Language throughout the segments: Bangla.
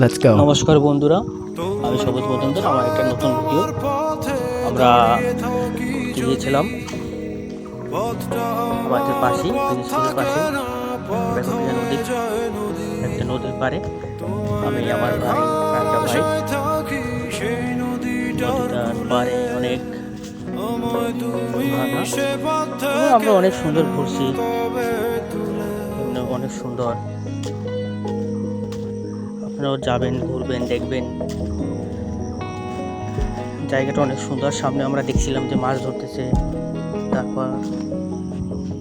Let's go. নমস্কার বন্ধুরা, আমি সবুজ মজুমদার। আমার একটা নতুন ভিডিও। আমরা ঘুরতে গিয়েছিলাম আমাদের পাশেই, স্কুলের পাশে বেগুনিয়া নদী, একটা নদীর পাড়ে। আমি, আমার ভাই, একটা ভাই। নদীটার পাড়ে অনেক ভাঙা এবং আমরা অনেক সুন্দর ঘুরছি, অনেক সুন্দর। আপনারাও যাবেন, ঘুরবেন, দেখবেন। জায়গাটা অনেক সুন্দর। সামনে আমরা দেখছিলাম যে মাছ ধরতেছে, তারপর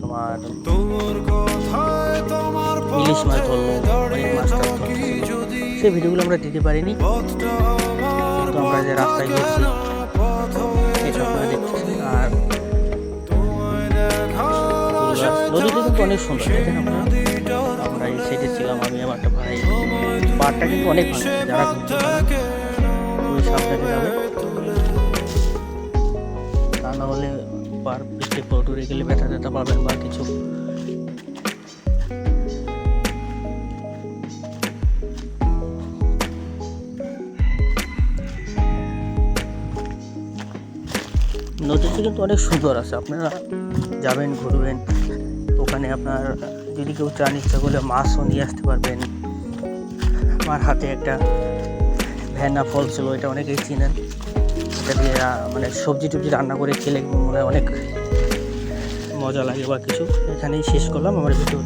তোমার ইলিশ মাছ ধরলো, অনেক মাছ টাছ ধরতেছিল। সেই ভিডিওগুলো আমরা দিতে পারিনি, কিন্তু আমরা যে রাস্তায় ঘুরছি এটা আপনারা দেখতেছেন। আর নদীটা কিন্তু অনেক সুন্দর, দেখেন আপনারা। আমরা এই সাইডে ছিলাম, আমি আমার একটা ভাই। পাড়টা কিন্তু অনেক ভালো, যারা ঘুরতে পারেন খুবই সাবধানে যাবে, তা না হলে পার পিছিয়ে পড়ে গেলে ব্যথা ট্যাথা পাবেন বা কিছু। নদীটি কিন্তু অনেক সুন্দর আছে, আপনারা যাবেন, ঘুরবেন। ওখানে আপনার যদি কেউ চান, ইচ্ছা করলে মাছও নিয়ে আসতে পারবেন। আমার হাতে একটা ভেনা ফল ছিল, এটা অনেকেই চিনেন। এটা দিয়ে মানে সবজি টবজি রান্না করে খেলে মনে হয় অনেক মজা লাগে বা কিছু। এখানেই শেষ করলাম আমার ভিডিওটা।